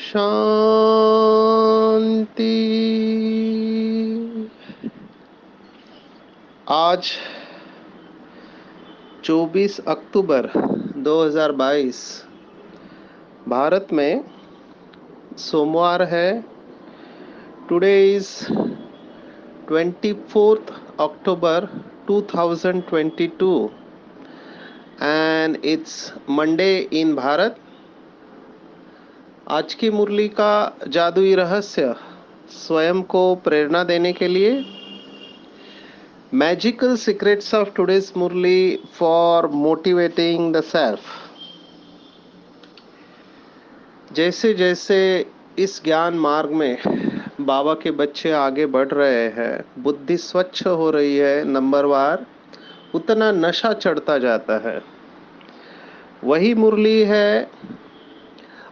शांति। आज 24 अक्टूबर 2022 भारत में सोमवार है। Today is 24th October 2022 and it's Monday in Bharat. आज की मुरली का जादुई रहस्य स्वयं को प्रेरणा देने के लिए magical secrets of today's Murli for motivating the self. जैसे जैसे इस ज्ञान मार्ग में बाबा के बच्चे आगे बढ़ रहे हैं, बुद्धि स्वच्छ हो रही है, नंबरवार उतना नशा चढ़ता जाता है। वही मुरली है।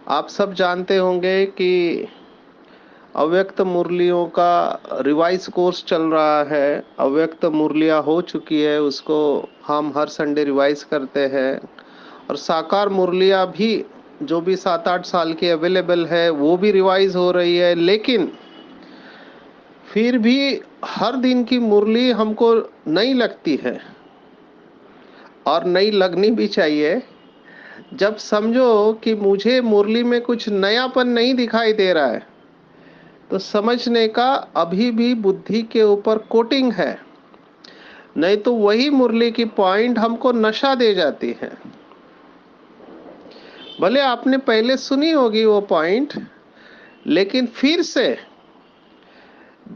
आप सब जानते होंगे कि अव्यक्त मुरलियों का रिवाइज कोर्स चल रहा है। अव्यक्त मुरलियाँ हो चुकी है, उसको हम हर संडे रिवाइज करते हैं। और साकार मुरलियाँ भी जो भी 7-8 साल की अवेलेबल है वो भी रिवाइज हो रही है। लेकिन फिर भी हर दिन की मुरली हमको नई लगती है और नई लगनी भी चाहिए। जब समझो कि मुझे मुरली में कुछ नयापन नहीं दिखाई दे रहा है तो समझने का अभी भी बुद्धि के ऊपर कोटिंग है, नहीं तो वही मुरली की पॉइंट हमको नशा दे जाती है। भले आपने पहले सुनी होगी वो पॉइंट, लेकिन फिर से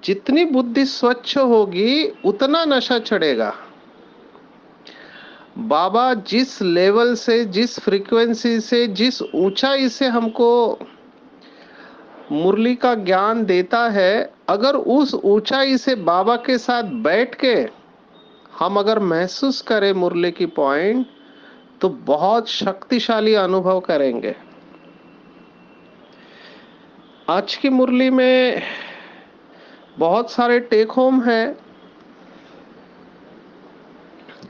जितनी बुद्धि स्वच्छ होगी उतना नशा चढ़ेगा। बाबा जिस लेवल से, जिस फ्रीक्वेंसी से, जिस ऊंचाई से हमको मुरली का ज्ञान देता है, अगर उस ऊंचाई से बाबा के साथ बैठ के हम अगर महसूस करें मुरली की पॉइंट, तो बहुत शक्तिशाली अनुभव करेंगे। आज की मुरली में बहुत सारे टेक होम हैं।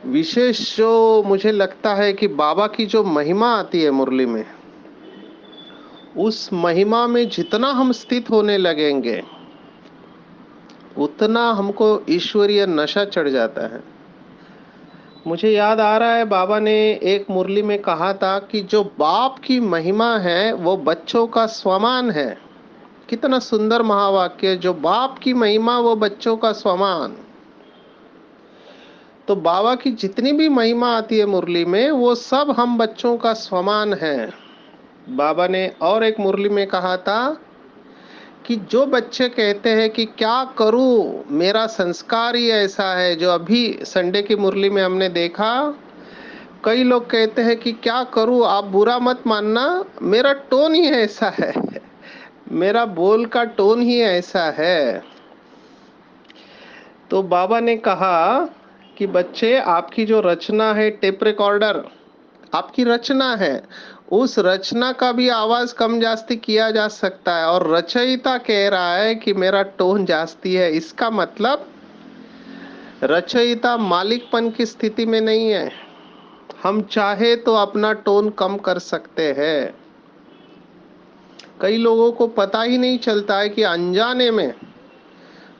विशेष जो मुझे लगता है कि बाबा की जो महिमा आती है मुरली में, उस महिमा में जितना हम स्थित होने लगेंगे उतना हमको ईश्वरीय नशा चढ़ जाता है। मुझे याद आ रहा है बाबा ने एक मुरली में कहा था कि जो बाप की महिमा है वो बच्चों का स्वमान है। कितना सुंदर महावाक्य, जो बाप की महिमा वो बच्चों का स्वमान। तो बाबा की जितनी भी महिमा आती है मुरली में वो सब हम बच्चों का स्वमान है। बाबा ने और एक मुरली में कहा था कि जो बच्चे कहते हैं कि क्या करूं, मेरा संस्कार ही ऐसा है। जो अभी संडे की मुरली में हमने देखा, कई लोग कहते हैं कि क्या करूं, आप बुरा मत मानना, मेरा टोन ही ऐसा है, मेरा बोल का टोन ही ऐसा है। तो बाबा ने कहा कि बच्चे, आपकी जो रचना है, टेप रिकॉर्डर आपकी रचना है, उस रचना का भी आवाज कम जास्ती किया जा सकता है। और रचयिता कह रहा है कि मेरा टोन जास्ती है। इसका मतलब रचयिता मालिकपन की स्थिति में नहीं है। हम चाहे तो अपना टोन कम कर सकते हैं। कई लोगों को पता ही नहीं चलता है कि अनजाने में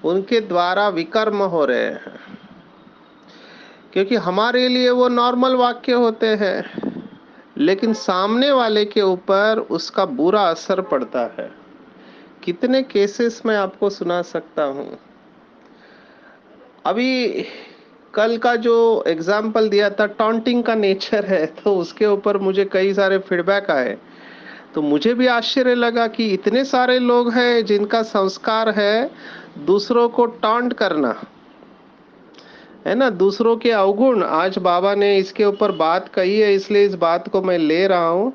उनके द्वारा विकर्म हो रहे हैं, क्योंकि हमारे लिए वो नॉर्मल वाक्य होते हैं, लेकिन सामने वाले के ऊपर उसका बुरा असर पड़ता है। कितने केसेस मैं आपको सुना सकता हूँ। अभी कल का जो एग्जाम्पल दिया था, टॉन्टिंग का नेचर है, तो उसके ऊपर मुझे कई सारे फीडबैक आए। तो मुझे भी आश्चर्य लगा कि इतने सारे लोग हैं जिनका संस्कार है दूसरों को टॉन्ट करना, है ना, दूसरों के अवगुण। आज बाबा ने इसके ऊपर बात कही है, इसलिए इस बात को मैं ले रहा हूं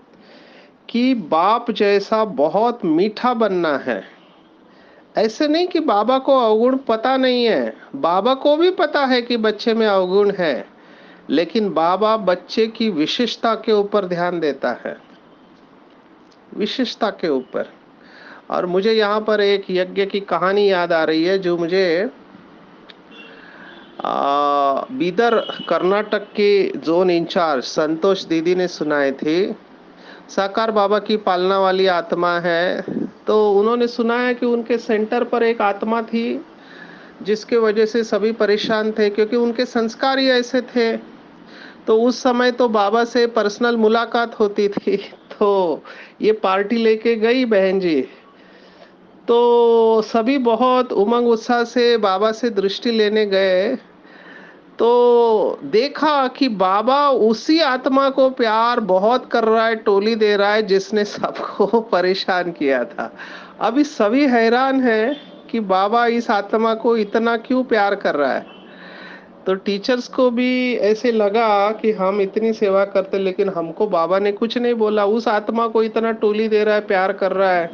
कि बाप जैसा बहुत मीठा बनना है। ऐसे नहीं कि बाबा को अवगुण पता नहीं है, बाबा को भी पता है कि बच्चे में अवगुण है, लेकिन बाबा बच्चे की विशेषता के ऊपर ध्यान देता है, विशेषता के ऊपर। और मुझे यहाँ पर एक यज्ञ की कहानी याद आ रही है जो मुझे बीदर कर्नाटक के जोन इंचार्ज संतोष दीदी ने सुनाई थी। साकार बाबा की पालना वाली आत्मा है, तो उन्होंने सुनाया कि उनके सेंटर पर एक आत्मा थी जिसके वजह से सभी परेशान थे, क्योंकि उनके संस्कार ही ऐसे थे। तो उस समय तो बाबा से पर्सनल मुलाकात होती थी। तो ये पार्टी लेके गई बहन जी, तो सभी बहुत उमंग उत्साह से बाबा से दृष्टि लेने गए। तो देखा कि बाबा उसी आत्मा को प्यार बहुत कर रहा है, टोली दे रहा है, जिसने सबको परेशान किया था। अभी सभी हैरान हैं कि बाबा इस आत्मा को इतना क्यों प्यार कर रहा है। तो टीचर्स को भी ऐसे लगा कि हम इतनी सेवा करते लेकिन हमको बाबा ने कुछ नहीं बोला, उस आत्मा को इतना टोली दे रहा है, प्यार कर रहा है।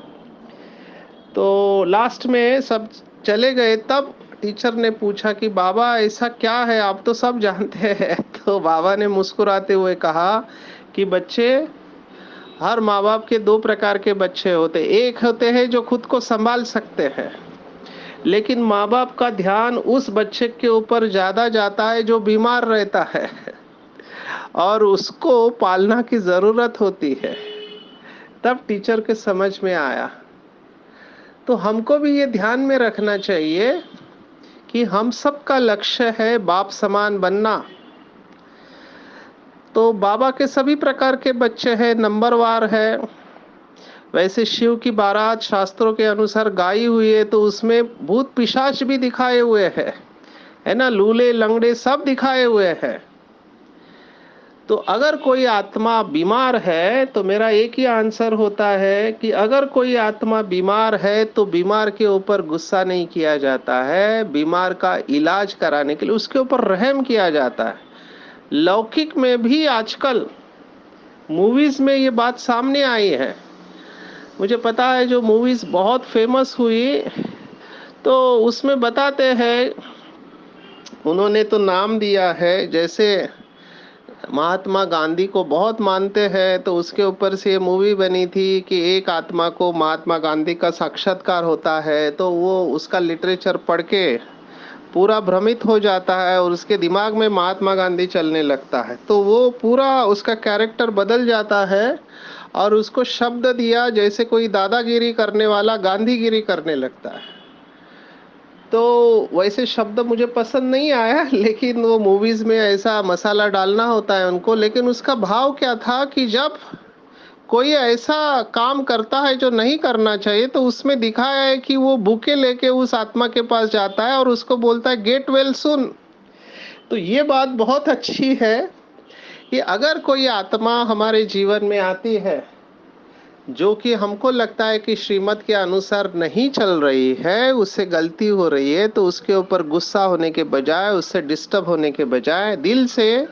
तो लास्ट में सब चले गए, तब टीचर ने पूछा कि बाबा ऐसा क्या है, आप तो सब जानते हैं। तो बाबा ने मुस्कुराते हुए कहा कि बच्चे, हर माँ बाप के दो प्रकार के बच्चे होते, एक होते हैं जो खुद को संभाल सकते हैं, लेकिन माँ बाप का ध्यान उस बच्चे के ऊपर ज्यादा जाता है जो बीमार रहता है और उसको पालना की जरूरत होती है। तब टीचर के समझ में आया। तो हमको भी ये ध्यान में रखना चाहिए कि हम सबका लक्ष्य है बाप समान बनना। तो बाबा के सभी प्रकार के बच्चे हैं, नंबरवार है। वैसे शिव की बारात शास्त्रों के अनुसार गाई हुई है, तो उसमें भूत पिशाच भी दिखाए हुए हैं, है ना, लूले लंगड़े सब दिखाए हुए हैं। तो अगर कोई आत्मा बीमार है, तो मेरा एक ही आंसर होता है कि अगर कोई आत्मा बीमार है तो बीमार के ऊपर गुस्सा नहीं किया जाता है, बीमार का इलाज कराने के लिए उसके ऊपर रहम किया जाता है। लौकिक में भी आजकल मूवीज में ये बात सामने आई है। मुझे पता है जो मूवीज बहुत फेमस हुई, तो उसमें बताते हैं, उन्होंने तो नाम दिया है, जैसे महात्मा गांधी को बहुत मानते हैं, तो उसके ऊपर से ये मूवी बनी थी कि एक आत्मा को महात्मा गांधी का साक्षात्कार होता है, तो वो उसका लिटरेचर पढ़ के पूरा भ्रमित हो जाता है और उसके दिमाग में महात्मा गांधी चलने लगता है, तो वो पूरा उसका कैरेक्टर बदल जाता है और उसको शब्द दिया जैसे कोई दादागिरी करने वाला गांधीगिरी करने लगता है। तो वैसे शब्द मुझे पसंद नहीं आया, लेकिन वो मूवीज में ऐसा मसाला डालना होता है उनको। लेकिन उसका भाव क्या था कि जब कोई ऐसा काम करता है जो नहीं करना चाहिए, तो उसमें दिखाया है कि वो बुके लेके उस आत्मा के पास जाता है और उसको बोलता है गेट वेल सुन। तो ये बात बहुत अच्छी है कि अगर कोई आत्मा हमारे जीवन में आती है जो कि हमको लगता है कि श्रीमत के अनुसार नहीं चल रही है, उससे गलती हो रही है, तो उसके ऊपर गुस्सा होने के बजाय, उससे डिस्टर्ब होने के बजाय दिल से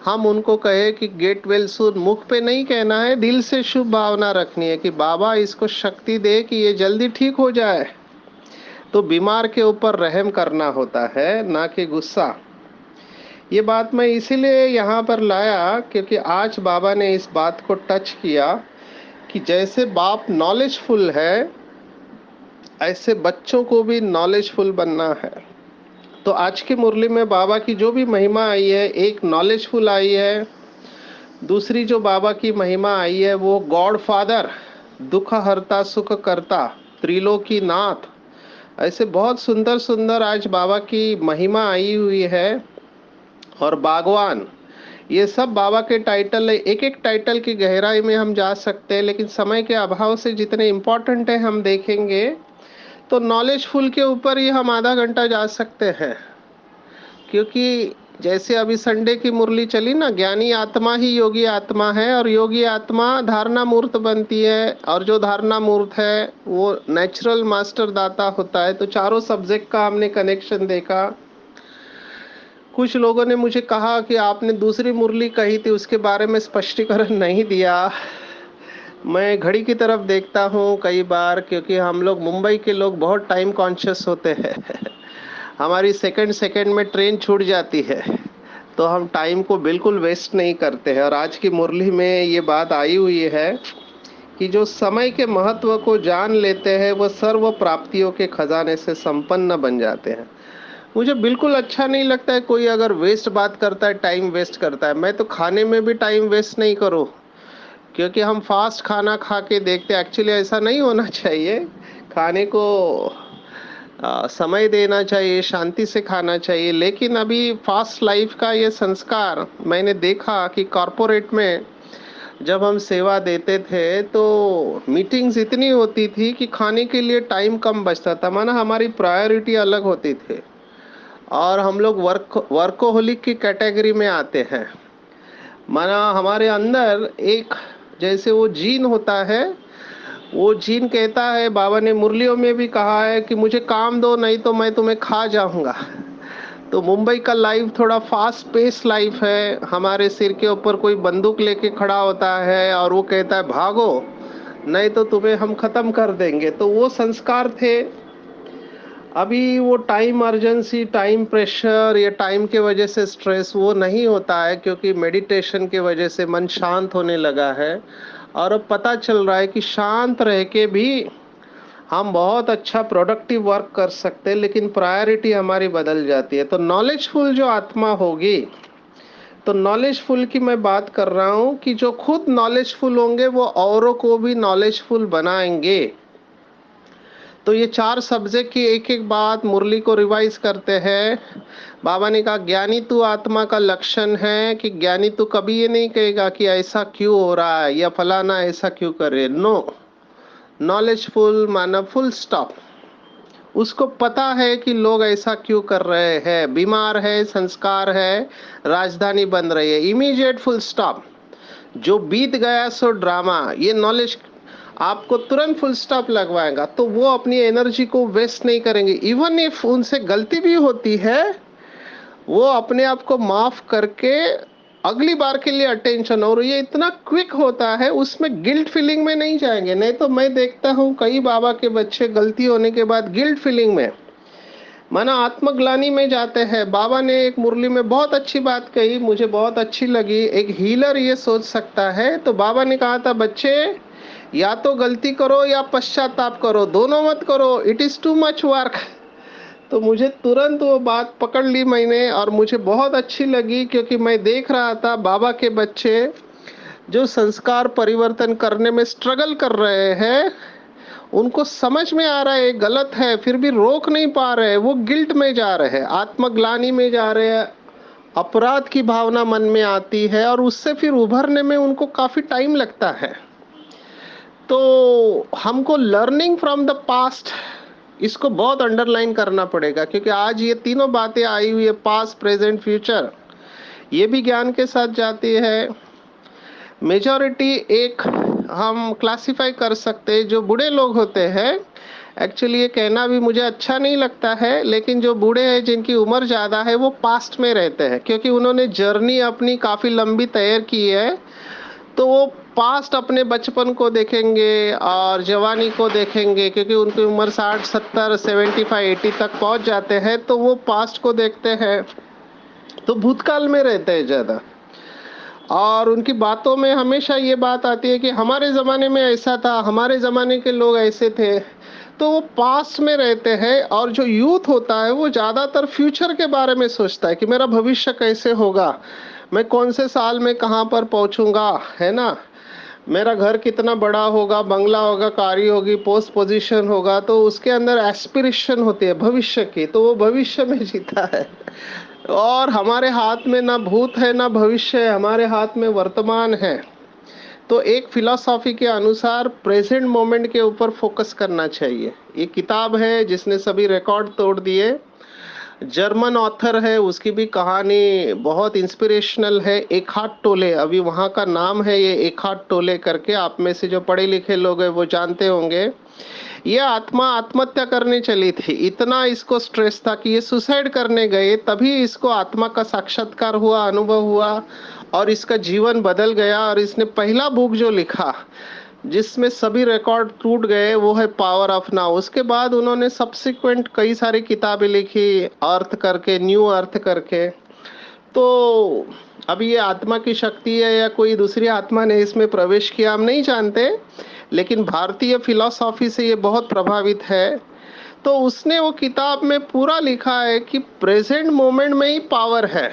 हम उनको कहे कि गेट वेल सून। मुख पे नहीं कहना है, दिल से शुभ भावना रखनी है कि बाबा इसको शक्ति दे कि ये जल्दी ठीक हो जाए। तो बीमार के ऊपर रहम करना होता है, ना कि गुस्सा। ये बात मैं इसीलिए यहाँ पर लाया क्योंकि आज बाबा ने इस बात को टच किया कि जैसे बाप नॉलेजफुल है, ऐसे बच्चों को भी नॉलेजफुल बनना है। तो आज की मुरली में बाबा की जो भी महिमा आई है, एक नॉलेजफुल आई है, दूसरी जो बाबा की महिमा आई है वो गॉड फादर, दुख हरता सुख करता, त्रिलोकी नाथ, ऐसे बहुत सुंदर सुंदर आज बाबा की महिमा आई हुई है। और बागवान, ये सब बाबा के टाइटल है। एक एक टाइटल की गहराई में हम जा सकते हैं, लेकिन समय के अभाव से जितने इम्पोर्टेंट है हम देखेंगे। तो नॉलेजफुल के ऊपर ही हम आधा घंटा जा सकते हैं, क्योंकि जैसे अभी संडे की मुरली चली ना, ज्ञानी आत्मा ही योगी आत्मा है और योगी आत्मा धारणा मूर्त बनती है, और जो धारणा मूर्त है वो नेचुरल मास्टर दाता होता है। तो चारों सब्जेक्ट का हमने कनेक्शन देखा। कुछ लोगों ने मुझे कहा कि आपने दूसरी मुरली कही थी उसके बारे में स्पष्टीकरण नहीं दिया। मैं घड़ी की तरफ देखता हूँ कई बार, क्योंकि हम लोग मुंबई के लोग बहुत टाइम कॉन्शियस होते हैं। हमारी सेकंड सेकंड में ट्रेन छूट जाती है, तो हम टाइम को बिल्कुल वेस्ट नहीं करते हैं। और आज की मुरली में ये बात आई हुई है कि जो समय के महत्व को जान लेते हैं वो सर्व प्राप्तियों के खजाने से संपन्न बन जाते हैं। मुझे बिल्कुल अच्छा नहीं लगता है कोई अगर वेस्ट बात करता है, टाइम वेस्ट करता है। मैं तो खाने में भी टाइम वेस्ट नहीं करूँ, क्योंकि हम फास्ट खाना खा के देखते हैं। एक्चुअली ऐसा नहीं होना चाहिए। खाने को समय देना चाहिए, शांति से खाना चाहिए। लेकिन अभी फास्ट लाइफ का ये संस्कार मैंने देखा कि कॉरपोरेट में जब हम सेवा देते थे तो मीटिंग्स इतनी होती थी कि खाने के लिए टाइम कम बचता था। माना हमारी प्रायोरिटी अलग होती थी, और हम लोग वर्कोहोलिक की कैटेगरी में आते हैं। माना हमारे अंदर एक जैसे वो जीन होता है, वो जीन कहता है, बाबा ने मुरलियों में भी कहा है कि मुझे काम दो, नहीं तो मैं तुम्हें खा जाऊंगा। तो मुंबई का लाइफ थोड़ा फास्ट पेस लाइफ है। हमारे सिर के ऊपर कोई बंदूक लेके खड़ा होता है और वो कहता है भागो, नहीं तो तुम्हें हम खत्म कर देंगे। तो वो संस्कार थे। अभी वो टाइम अर्जेंसी, टाइम प्रेशर या टाइम के वजह से स्ट्रेस वो नहीं होता है, क्योंकि मेडिटेशन के वजह से मन शांत होने लगा है। और अब पता चल रहा है कि शांत रह के भी हम बहुत अच्छा प्रोडक्टिव वर्क कर सकते हैं, लेकिन प्रायोरिटी हमारी बदल जाती है। तो नॉलेजफुल जो आत्मा होगी, तो नॉलेजफुल की मैं बात कर रहा हूँ कि जो खुद नॉलेजफुल होंगे वो औरों को भी नॉलेजफुल बनाएंगे। तो ये 4 सब्जेक्ट की एक एक बात मुरली को रिवाइज करते हैं। बाबा ने कहा ज्ञानी तू आत्मा का लक्षण है, कि ज्ञानी तू कभी ये नहीं कहेगा कि ऐसा क्यों हो रहा है या फलाना ऐसा क्यों कर रहे। नो, नॉलेजफुल माना फुल स्टॉप। उसको पता है कि लोग ऐसा क्यों कर रहे हैं, बीमार है, संस्कार है, राजधानी बन रही है, इमीडिएट फुल स्टॉप। जो बीत गया सो ड्रामा, ये नॉलेज आपको तुरंत फुल स्टॉप लगवाएगा। तो वो अपनी एनर्जी को वेस्ट नहीं करेंगे। इवन इफ उनसे गलती भी होती है, वो अपने आप को माफ करके अगली बार के लिए अटेंशन, और ये इतना क्विक होता है, उसमें गिल्ट फीलिंग में नहीं जाएंगे। नहीं तो मैं देखता हूँ कई बाबा के बच्चे गलती होने के बाद गिल्ट फीलिंग में, माना आत्मग्लानी में जाते हैं। बाबा ने एक मुरली में बहुत अच्छी बात कही, मुझे बहुत अच्छी लगी। एक हीलर ये सोच सकता है। तो बाबा ने कहा था बच्चे, या तो गलती करो या पश्चाताप करो, दोनों मत करो, it is too much work. तो मुझे तुरंत वो बात पकड़ ली मैंने, और मुझे बहुत अच्छी लगी, क्योंकि मैं देख रहा था बाबा के बच्चे जो संस्कार परिवर्तन करने में स्ट्रगल कर रहे हैं, उनको समझ में आ रहा है गलत है, फिर भी रोक नहीं पा रहे। वो गिल्ट में जा रहे हैं, आत्मग्लानी में जा रहे हैं, अपराध की भावना मन में आती है, और उससे फिर उभरने में उनको काफी टाइम लगता है। तो हमको लर्निंग फ्रॉम द पास्ट, इसको बहुत अंडरलाइन करना पड़ेगा, क्योंकि आज ये तीनों बातें आई हुई है, पास्ट प्रेजेंट फ्यूचर, ये भी ज्ञान के साथ जाती है। मेजॉरिटी एक हम क्लासिफाई कर सकते हैं, जो बूढ़े लोग होते हैं। एक्चुअली ये कहना भी मुझे अच्छा नहीं लगता है, लेकिन जो बूढ़े हैं जिनकी उम्र ज़्यादा है वो पास्ट में रहते हैं, क्योंकि उन्होंने जर्नी अपनी काफ़ी लंबी तय की है। तो वो पास्ट अपने बचपन को देखेंगे और जवानी को देखेंगे, क्योंकि उनकी उम्र 60 70 75 80 तक पहुंच जाते हैं। तो वो पास्ट को देखते हैं, तो भूतकाल में रहते हैं ज़्यादा। और उनकी बातों में हमेशा ये बात आती है कि हमारे ज़माने में ऐसा था, हमारे ज़माने के लोग ऐसे थे। तो वो पास्ट में रहते हैं। और जो यूथ होता है वो ज़्यादातर फ्यूचर के बारे में सोचता है कि मेरा भविष्य कैसे होगा, मैं कौन से साल में कहाँ पर पहुँचूंगा, है ना, मेरा घर कितना बड़ा होगा, बंगला होगा, कारी होगी, पोस्ट पोजीशन होगा। तो उसके अंदर एस्पिरेशन होती है भविष्य की, तो वो भविष्य में जीता है। और हमारे हाथ में ना भूत है ना भविष्य है, हमारे हाथ में वर्तमान है। तो एक फिलॉसफी के अनुसार प्रेजेंट मोमेंट के ऊपर फोकस करना चाहिए। ये किताब है जिसने सभी रिकॉर्ड तोड़ दिए, जर्मन ऑथर है, उसकी भी कहानी बहुत इंस्पिरेशनल है। एखार्ट टोले, अभी वहाँ का नाम है ये एखार्ट टोले करके, आप में से जो पढ़े लिखे लोग हैं वो जानते होंगे। ये आत्मा आत्महत्या करने चली थी, इतना इसको स्ट्रेस था कि ये सुसाइड करने गए, तभी इसको आत्मा का साक्षात्कार हुआ, अनुभव हुआ, और इसका जीवन बदल गया। और इसने पहला बुक जो लिखा, जिसमें सभी रिकॉर्ड टूट गए, वो है पावर ऑफ नाउ। उसके बाद उन्होंने सब्सिक्वेंट कई सारी किताबें लिखी, अर्थ करके, न्यू अर्थ करके। तो अब ये आत्मा की शक्ति है या कोई दूसरी आत्मा ने इसमें प्रवेश किया, हम नहीं जानते, लेकिन भारतीय फिलॉसफी से ये बहुत प्रभावित है। तो उसने वो किताब में पूरा लिखा है कि प्रेजेंट मोमेंट में ही पावर है।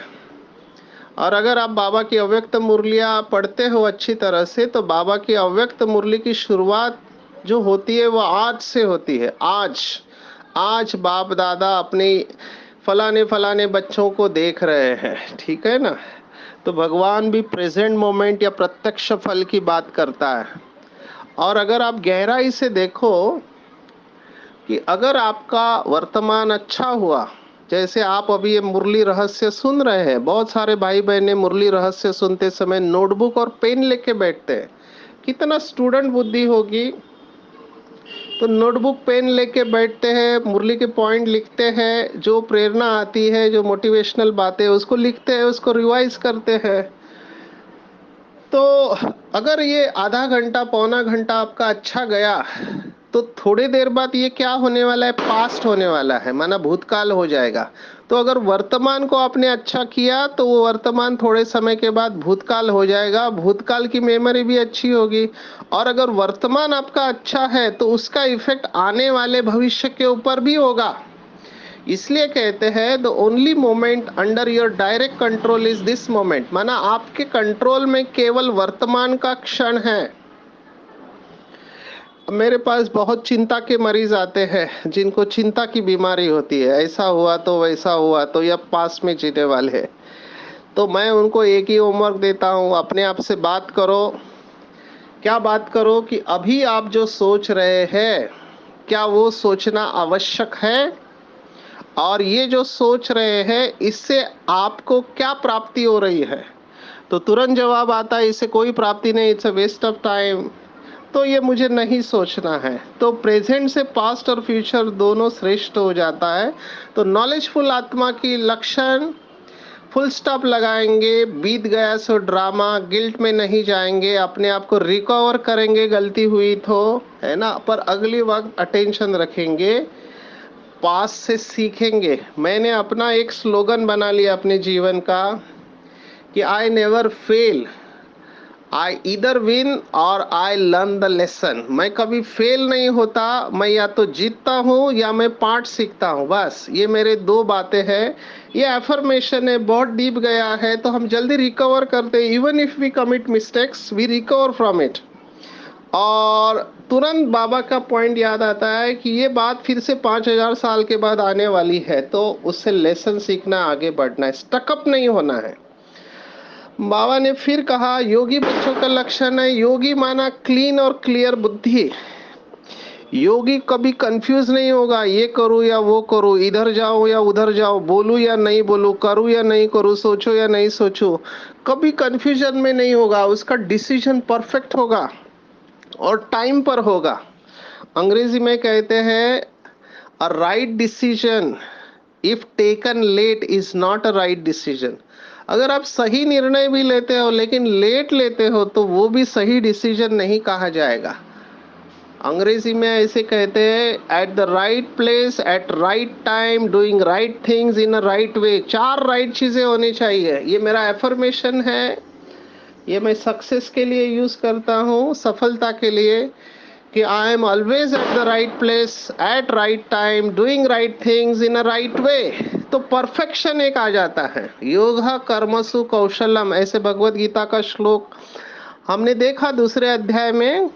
और अगर आप बाबा की अव्यक्त मुरलियाँ पढ़ते हो अच्छी तरह से, तो बाबा की अव्यक्त मुरली की शुरुआत जो होती है वो आज से होती है। आज आज बाप दादा अपने फलाने फलाने बच्चों को देख रहे हैं, ठीक है ना। तो भगवान भी प्रेजेंट मोमेंट या प्रत्यक्ष फल की बात करता है। और अगर आप गहराई से देखो कि अगर आपका वर्तमान अच्छा हुआ, जैसे आप अभी ये मुरली रहस्य सुन रहे हैं, बहुत सारे भाई बहने मुरली रहस्य सुनते समय नोटबुक और पेन लेके बैठते हैं। कितना स्टूडेंट बुद्धि होगी, तो नोटबुक पेन लेके बैठते हैं, मुरली के पॉइंट लिखते हैं, जो प्रेरणा आती है, जो मोटिवेशनल बातें उसको लिखते हैं, उसको रिवाइज करते हैं। तो अगर ये आधा घंटा पौना घंटा आपका अच्छा गया, तो थोड़ी देर बाद ये क्या होने वाला है, पास्ट होने वाला है, माना भूतकाल हो जाएगा। तो अगर वर्तमान को आपने अच्छा किया, तो वो वर्तमान थोड़े समय के बाद भूतकाल हो जाएगा, भूतकाल की मेमोरी भी अच्छी होगी। और अगर वर्तमान आपका अच्छा है, तो उसका इफेक्ट आने वाले भविष्य के ऊपर भी होगा। इसलिए कहते हैं the only moment under your direct control is this moment, माना आपके कंट्रोल में केवल वर्तमान का क्षण है। मेरे पास बहुत चिंता के मरीज आते हैं, जिनको चिंता की बीमारी होती है, ऐसा हुआ तो वैसा हुआ तो, या पास में जीने वाले हैं। तो मैं उनको एक ही होमवर्क देता हूँ, अपने आप से बात करो। क्या बात करो कि अभी आप जो सोच रहे हैं, क्या वो सोचना आवश्यक है? और ये जो सोच रहे हैं, इससे आपको क्या प्राप्ति हो रही है? तो तुरंत जवाब आता है, इससे कोई प्राप्ति नहीं, it's a waste of time. तो ये मुझे नहीं सोचना है। तो प्रेजेंट से पास्ट और फ्यूचर दोनों श्रेष्ठ हो जाता है। तो नॉलेजफुल आत्मा की लक्षण, फुल स्टॉप लगाएंगे, बीत गया सो ड्रामा, गिल्ट में नहीं जाएंगे, अपने आप को रिकवर करेंगे गलती हुई तो, है ना, पर अगली वक्त अटेंशन रखेंगे, पास से सीखेंगे। मैंने अपना एक स्लोगन बना लिया अपने जीवन का कि आई नेवर फेल, आई इधर विन और आई लर्न द लेसन। मैं कभी फेल नहीं होता, मैं या तो जीतता हूँ या मैं पाठ सीखता हूँ, बस ये मेरे दो बातें हैं। ये एफर्मेशन है, बहुत डीप गया है, तो हम जल्दी रिकवर करते हैं। Even if we commit mistakes, we recover from it. और तुरंत बाबा का पॉइंट याद आता है कि ये बात फिर से 5,000 साल के बाद आने वाली है, तो उससे लेसन सीखना, आगे बढ़ना है, स्टकअप नहीं होना है। बाबा ने फिर कहा योगी बच्चों का लक्षण है, योगी माना क्लीन और क्लियर बुद्धि। योगी कभी कंफ्यूज नहीं होगा, ये करूं या वो करूं, इधर जाऊं या उधर जाऊं, बोलूं या नहीं बोलूं, करूं या नहीं करूं, सोचो या नहीं सोचो, कभी कंफ्यूजन में नहीं होगा। उसका डिसीजन परफेक्ट होगा और टाइम पर होगा। अंग्रेजी में कहते हैं a right decision if taken late is not a right decision. अगर आप सही निर्णय भी लेते हो लेकिन लेट लेते हो, तो वो भी सही डिसीजन नहीं कहा जाएगा। अंग्रेजी में ऐसे कहते हैं at the right place at right time doing right things in a right way. चार राइट चीजें होनी चाहिए। ये मेरा एफर्मेशन है, ये मैं सक्सेस के लिए यूज करता हूँ, सफलता के लिए, कि I am always at the right place at right time doing right things in a right way. तो परफेक्शन एक आ जाता है। योग कर्मसु कौशलम, ऐसे भगवत गीता का श्लोक हमने देखा दूसरे अध्याय में।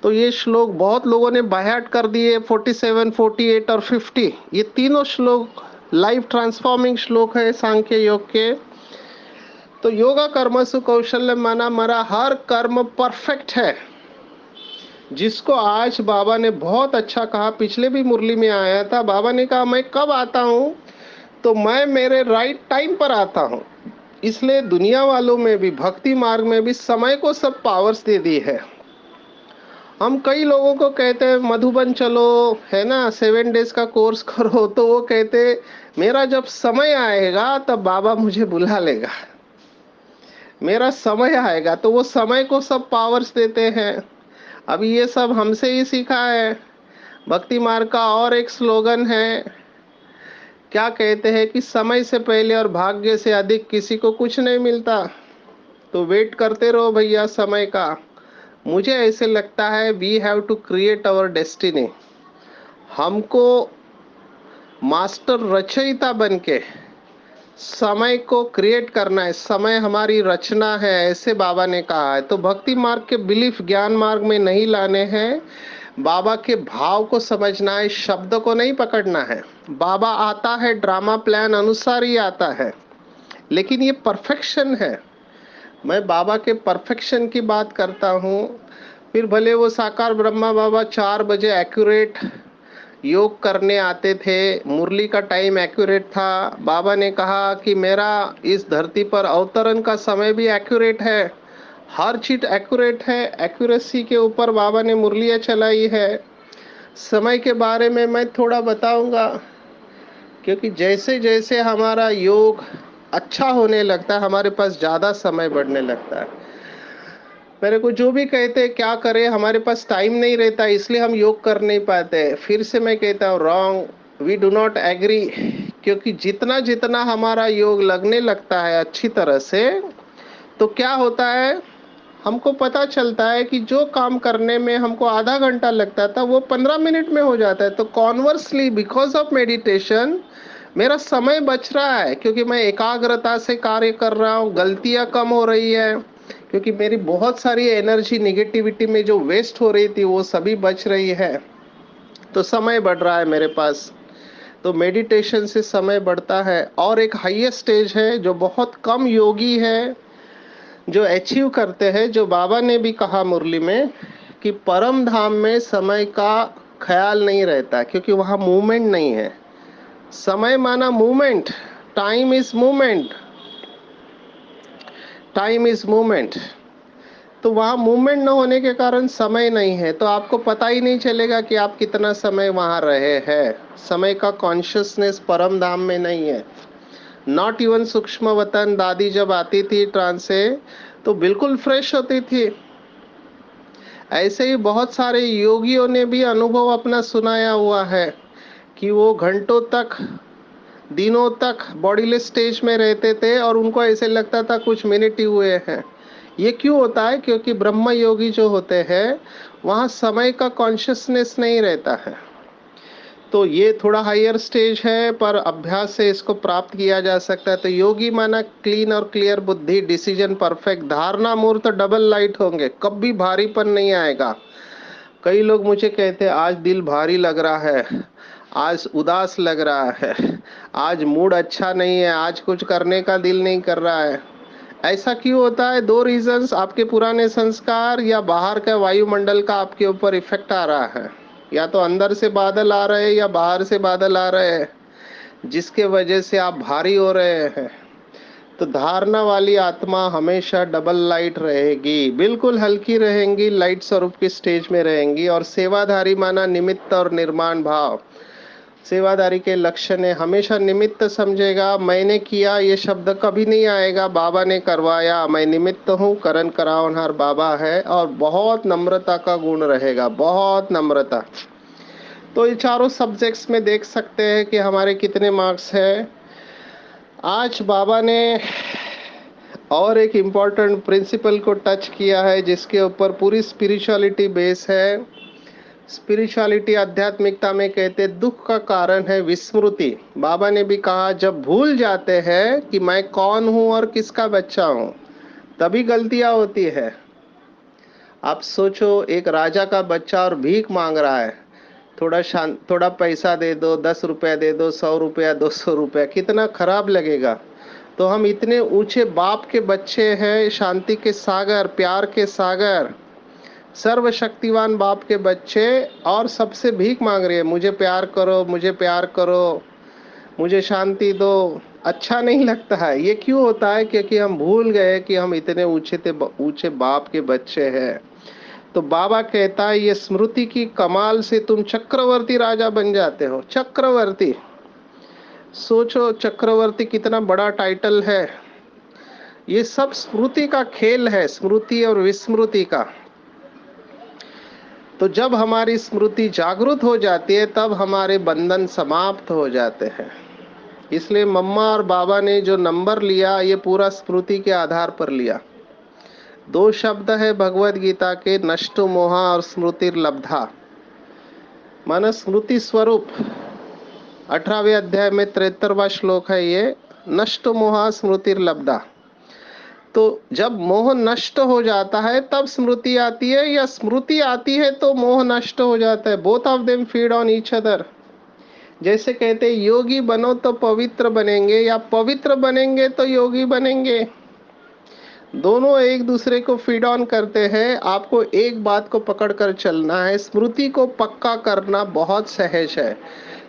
तो ये श्लोक बहुत लोगों ने बायहार्ट कर दिए, 47, 48 और 50। ये तीनों श्लोक लाइफ ट्रांसफॉर्मिंग श्लोक है सांख्य योग के। तो योगा कर्मसु कौशल्य माना हमारा हर कर्म परफेक्ट है। जिसको आज बाबा ने बहुत अच्छा कहा, पिछले भी मुरली में आया था, बाबा ने कहा मैं कब आता हूँ, तो मैं मेरे राइट टाइम पर आता हूँ। इसलिए दुनिया वालों में भी, भक्ति मार्ग में भी समय को सब पावर्स दे दी है। हम कई लोगों को कहते हैं मधुबन चलो, है ना, 7 डेज का कोर्स करो, तो वो कहते मेरा जब समय आएगा तब बाबा मुझे बुला लेगा, मेरा समय आएगा। तो वो समय को सब पावर्स देते हैं। अभी ये सब हमसे ही सीखा है। भक्ति मार्ग का और एक स्लोगन है, क्या कहते हैं कि समय से पहले और भाग्य से अधिक किसी को कुछ नहीं मिलता। तो वेट करते रहो भैया समय का। मुझे ऐसे लगता है we have to create our destiny. हमको मास्टर रचयिता बन के समय को क्रिएट करना है। समय हमारी रचना है, ऐसे बाबा ने कहा है। तो भक्ति मार्ग के बिलीफ ज्ञान मार्ग में नहीं लाने हैं। बाबा के भाव को समझना है, शब्द को नहीं पकड़ना है। बाबा आता है ड्रामा प्लान अनुसार ही आता है, लेकिन ये परफेक्शन है। मैं बाबा के परफेक्शन की बात करता हूँ। फिर भले वो साकार ब्रह्मा बाबा 4 बजे एक्यूरेट योग करने आते थे, मुरली का टाइम एक्यूरेट था। बाबा ने कहा कि मेरा इस धरती पर अवतरण का समय भी एक्यूरेट है, हर चीज एक्यूरेट है। एक्यूरेसी के ऊपर बाबा ने मुरलियाँ चलाई है। समय के बारे में मैं थोड़ा बताऊंगा, क्योंकि जैसे जैसे हमारा योग अच्छा होने लगता है, हमारे पास ज़्यादा समय बढ़ने लगता है। मेरे को जो भी कहते हैं क्या करें, हमारे पास टाइम नहीं रहता, इसलिए हम योग कर नहीं पाते। फिर से मैं कहता हूँ wrong, we do not agree. क्योंकि जितना जितना हमारा योग लगने लगता है अच्छी तरह से, तो क्या होता है, हमको पता चलता है कि जो काम करने में हमको आधा घंटा लगता था वो 15 मिनट में हो जाता है। तो कॉन्वर्सली बिकॉज ऑफ मेडिटेशन मेरा समय बच रहा है, क्योंकि मैं एकाग्रता से कार्य कर रहा हूँ, गलतियाँ कम हो रही है, क्योंकि मेरी बहुत सारी एनर्जी निगेटिविटी में जो वेस्ट हो रही थी वो सभी बच रही है। तो समय बढ़ रहा है मेरे पास। तो मेडिटेशन से समय बढ़ता है। और एक हाईएस्ट स्टेज है जो बहुत कम योगी है जो अचीव करते हैं, जो बाबा ने भी कहा मुरली में कि परम धाम में समय का ख्याल नहीं रहता, क्योंकि वहाँ मूवमेंट नहीं है। समय माना movement, time is movement, time is movement. तो वहाँ मूवमेंट न होने के कारण समय नहीं है, तो आपको पता ही नहीं चलेगा कि आप कितना समय वहाँ रहे हैं। समय का कॉन्शियसनेस परम धाम में नहीं है। नॉट इवन सूक्ष्म वतन दादी जब आती थी ट्रांस से, तो बिल्कुल फ्रेश होती थी। ऐसे ही बहुत सारे योगियों ने भी अनुभव अपना सुनाया हुआ है कि वो घंटों तक, दिनों तक बॉडीलेस स्टेज में रहते थे और उनको ऐसे लगता था कुछ मिनट ही हुए हैं। ये क्यों होता है? क्योंकि ब्रह्म योगी जो होते हैं वहाँ समय का कॉन्शियसनेस नहीं रहता है। तो ये थोड़ा हायर स्टेज है, पर अभ्यास से इसको प्राप्त किया जा सकता है। तो योगी माना क्लीन और क्लियर बुद्धि, डिसीजन परफेक्ट, धारणा मूर्त डबल लाइट होंगे, कभी भारीपन नहीं आएगा। कई लोग मुझे कहते हैं आज दिल भारी लग रहा है, आज उदास लग रहा है, आज मूड अच्छा नहीं है, आज कुछ करने का दिल नहीं कर रहा है। ऐसा क्यों होता है? दो रीजंस, आपके पुराने संस्कार या बाहर का वायुमंडल का आपके ऊपर इफेक्ट आ रहा है। या तो अंदर से बादल आ रहे हैं या बाहर से बादल आ रहे हैं, जिसके वजह से आप भारी हो रहे हैं। तो धारणा वाली आत्मा हमेशा डबल लाइट रहेगी, बिल्कुल हल्की रहेंगी, लाइट स्वरूप की स्टेज में रहेंगी। और सेवाधारी माना निमित्त और निर्माण भाव। सेवादारी के लक्षण है, हमेशा निमित्त समझेगा। मैंने किया ये शब्द कभी नहीं आएगा, बाबा ने करवाया, मैं निमित्त हूँ, करण करावनहार बाबा है। और बहुत नम्रता का गुण रहेगा, बहुत नम्रता। तो ये चारों सब्जेक्ट्स में देख सकते हैं कि हमारे कितने मार्क्स है। आज बाबा ने और एक इम्पॉर्टेंट प्रिंसिपल को टच किया है, जिसके ऊपर पूरी स्पिरिचुअलिटी बेस है। स्पिरिचुअलिटी आध्यात्मिकता में कहते दुख का कारण है विस्मृति। बाबा ने भी कहा जब भूल जाते हैं कि मैं कौन हूँ और किसका बच्चा हूँ, तभी गलतियां होती है। आप सोचो, एक राजा का बच्चा और भीख मांग रहा है, थोड़ा पैसा दे दो, 10 रुपया दे दो, 100 रुपया, 200 रुपया, कितना खराब लगेगा। तो हम इतने ऊंचे बाप के बच्चे हैं, शांति के सागर, प्यार के सागर, सर्वशक्तिवान बाप के बच्चे, और सबसे भीख मांग रहे हैं, मुझे प्यार करो, मुझे प्यार करो, मुझे शांति दो। अच्छा नहीं लगता है। ये क्यों होता है? क्योंकि हम भूल गए कि हम इतने ऊंचे बाप के बच्चे हैं। तो बाबा कहता है ये स्मृति की कमाल से तुम चक्रवर्ती राजा बन जाते हो। चक्रवर्ती, सोचो चक्रवर्ती कितना बड़ा टाइटल है। ये सब स्मृति का खेल है, स्मृति और विस्मृति का। तो जब हमारी स्मृति जागृत हो जाती है तब हमारे बंधन समाप्त हो जाते हैं। इसलिए मम्मा और बाबा ने जो नंबर लिया ये पूरा स्मृति के आधार पर लिया। दो शब्द है भगवत गीता के, नष्टो मोहा और स्मृतिर्लब्धा। माना स्मृति स्वरूप 18वें अध्याय में 73वां श्लोक है ये, नष्ट मोहा स्मृतिर्लब्धा। तो जब मोह नष्ट हो जाता है तब स्मृति आती है, या स्मृति आती है तो मोह नष्ट हो जाता है। Both of them feed on each other. जैसे कहते हैं योगी बनो तो पवित्र बनेंगे, या पवित्र बनेंगे तो योगी बनेंगे। दोनों एक दूसरे को फीड ऑन करते हैं। आपको एक बात को पकड़ कर चलना है, स्मृति को पक्का करना बहुत सहज है,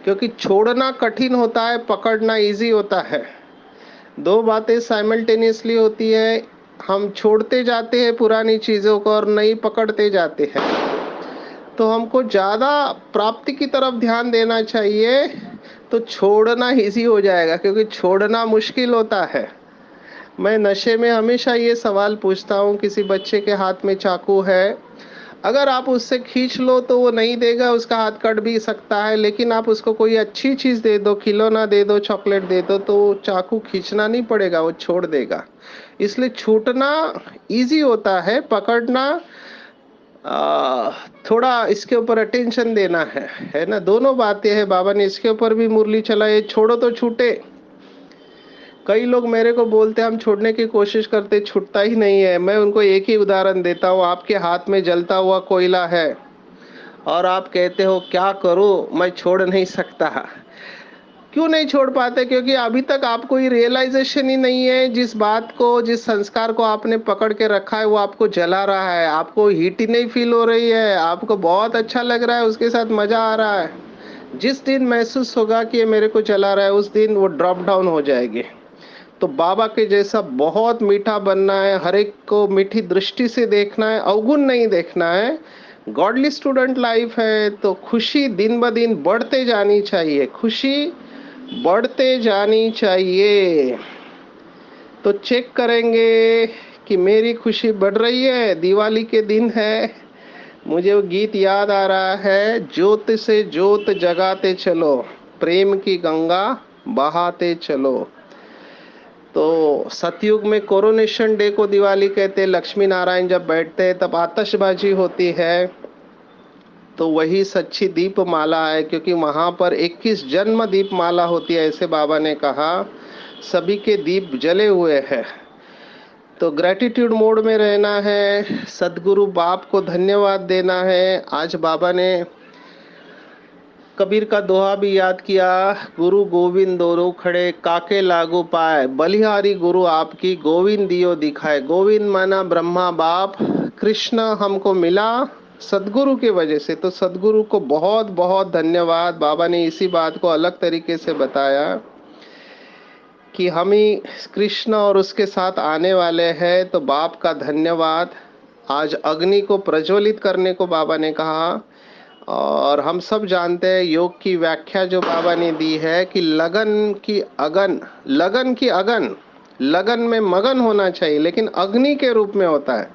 क्योंकि छोड़ना कठिन होता है, पकड़ना इजी होता है। दो बातें साइमल्टेनियसली होती है। हम छोड़ते जाते हैं पुरानी चीजों को और नई पकड़ते जाते हैं। तो हमको ज्यादा प्राप्ति की तरफ ध्यान देना चाहिए, तो छोड़ना इजी हो जाएगा, क्योंकि छोड़ना मुश्किल होता है। मैं नशे में हमेशा ये सवाल पूछता हूँ, किसी बच्चे के हाथ में चाकू है, अगर आप उससे खींच लो तो वो नहीं देगा, उसका हाथ कट भी सकता है, लेकिन आप उसको कोई अच्छी चीज दे दो, खिलौना दे दो, चॉकलेट दे दो, तो चाकू खींचना नहीं पड़ेगा, वो छोड़ देगा। इसलिए छूटना इजी होता है, पकड़ना थोड़ा इसके ऊपर अटेंशन देना है ना। दोनों बातें हैं। बाबा ने इसके ऊपर भी मुरली चलाई, छोड़ो तो छूटे। कई लोग मेरे को बोलते हैं हम छोड़ने की कोशिश करते, छूटता ही नहीं है। मैं उनको एक ही उदाहरण देता हूँ, आपके हाथ में जलता हुआ कोयला है और आप कहते हो क्या करूं, मैं छोड़ नहीं सकता। क्यों नहीं छोड़ पाते? क्योंकि अभी तक आपको ये रियलाइजेशन ही नहीं है, जिस बात को, जिस संस्कार को आपने पकड़ के रखा है वो आपको जला रहा है, आपको हीट ही नहीं फील हो रही है, आपको बहुत अच्छा लग रहा है, उसके साथ मजा आ रहा है। जिस दिन महसूस होगा कि ये मेरे को जला रहा है, उस दिन वो ड्रॉप डाउन हो जाएगी। तो बाबा के जैसा बहुत मीठा बनना है, हर एक को मीठी दृष्टि से देखना है, अवगुण नहीं देखना है। गॉडली स्टूडेंट लाइफ है, तो खुशी दिन ब दिन बढ़ते जानी चाहिए, खुशी बढ़ते जानी चाहिए। तो चेक करेंगे कि मेरी खुशी बढ़ रही है। दिवाली के दिन है, मुझे वो गीत याद आ रहा है, ज्योत से ज्योत जगाते चलो, प्रेम की गंगा बहाते चलो। तो सतयुग में कोरोनेशन डे को दिवाली कहते हैं। लक्ष्मी नारायण जब बैठते हैं तब आतशबाजी होती है, तो वही सच्ची दीप माला है, क्योंकि वहां पर 21 जन्म दीप माला होती है, ऐसे बाबा ने कहा। सभी के दीप जले हुए हैं। तो ग्रेटिट्यूड मोड में रहना है, सदगुरु बाप को धन्यवाद देना है। आज बाबा ने कबीर का दोहा भी याद किया, गुरु गोविंद दोनों खड़े, काके लागू पाए, बलिहारी गुरु आपकी, गोविंद दियो दिखाए। गोविंद माना ब्रह्मा बाप, कृष्ण हमको मिला सदगुरु की वजह से। तो सदगुरु को बहुत बहुत धन्यवाद। बाबा ने इसी बात को अलग तरीके से बताया कि हम ही कृष्ण और उसके साथ आने वाले हैं, तो बाप का धन्यवाद। आज अग्नि को प्रज्वलित करने को बाबा ने कहा। और हम सब जानते हैं योग की व्याख्या जो बाबा ने दी है कि लगन की अगन, लगन की अगन, लगन में मगन होना चाहिए, लेकिन अग्नि के रूप में होता है।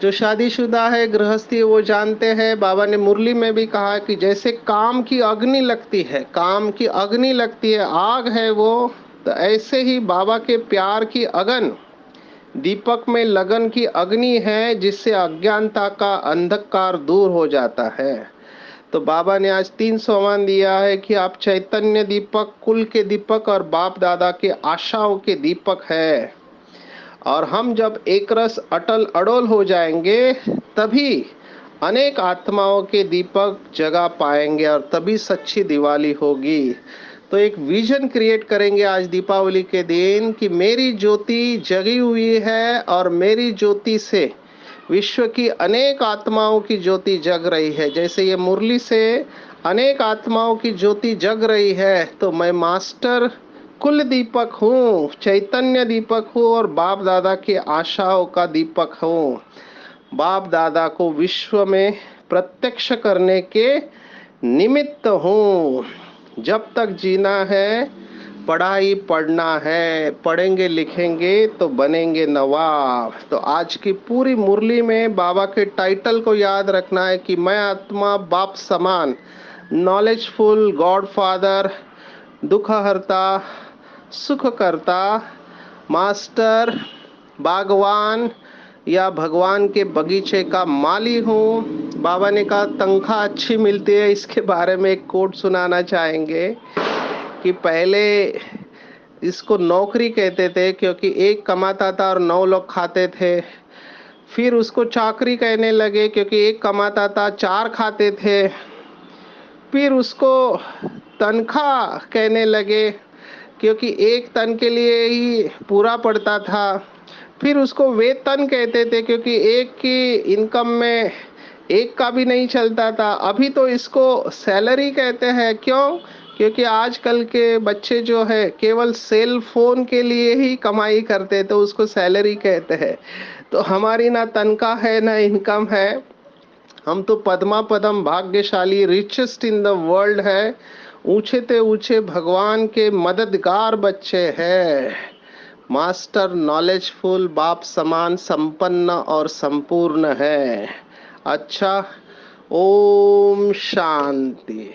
जो शादीशुदा है, गृहस्थी है, वो जानते हैं। बाबा ने मुरली में भी कहा कि जैसे काम की अग्नि लगती है, काम की अग्नि लगती है, आग है वो, तो ऐसे ही बाबा के प्यार की अगन, दीपक में लगन की अग्नि है, जिससे अज्ञानता का अंधकार दूर हो जाता है। तो बाबा ने आज 3 सम्मान दिया है कि आप चैतन्य दीपक, कुल के दीपक और बाप दादा के आशाओं के दीपक है। और हम जब एक रस अटल अडोल हो जाएंगे, तभी अनेक आत्माओं के दीपक जगा पाएंगे और तभी सच्ची दिवाली होगी। तो एक विजन क्रिएट करेंगे आज दीपावली के दिन कि मेरी ज्योति जगी हुई है और मेरी ज्योति से विश्व की अनेक आत्माओं की ज्योति जग रही है। जैसे ये मुरली से अनेक आत्माओं की ज्योति जग रही है, तो मैं मास्टर कुल दीपक हूँ, चैतन्य दीपक हूँ और बाप दादा की आशाओं का दीपक हूँ। बाप दादा को विश्व में प्रत्यक्ष करने के निमित्त हूँ। जब तक जीना है पढ़ाई पढ़ना है, पढ़ेंगे लिखेंगे तो बनेंगे नवाब। तो आज की पूरी मुरली में बाबा के टाइटल को याद रखना है कि मैं आत्मा बाप समान, नॉलेजफुल गॉड फादर, दुख हरता, सुख करता, मास्टर, बागवान या भगवान के बगीचे का माली हूँ। बाबा ने कहा तनख्वाह अच्छी मिलती है, इसके बारे में एक कोट सुनाना चाहेंगे कि पहले इसको नौकरी कहते थे क्योंकि एक कमाता था और 9 लोग खाते थे। फिर उसको चाकरी कहने लगे क्योंकि एक कमाता था 4 खाते थे। फिर उसको तनख्वाह कहने लगे क्योंकि एक तन के लिए ही पूरा पड़ता था। फिर उसको वेतन कहते थे क्योंकि एक की इनकम में एक का भी नहीं चलता था। अभी तो इसको सैलरी कहते हैं। क्यों? क्योंकि आजकल के बच्चे जो है केवल सेल फोन के लिए ही कमाई करते, तो उसको सैलरी कहते हैं। तो हमारी ना तनख्वाह है ना इनकम है, हम तो पद्मा पदम भाग्यशाली रिचेस्ट इन द वर्ल्ड है, ऊंचे ते ऊंचे भगवान के मददगार बच्चे हैं। मास्टर नॉलेजफुल बाप समान संपन्न और संपूर्ण है। अच्छा, ओम शांति।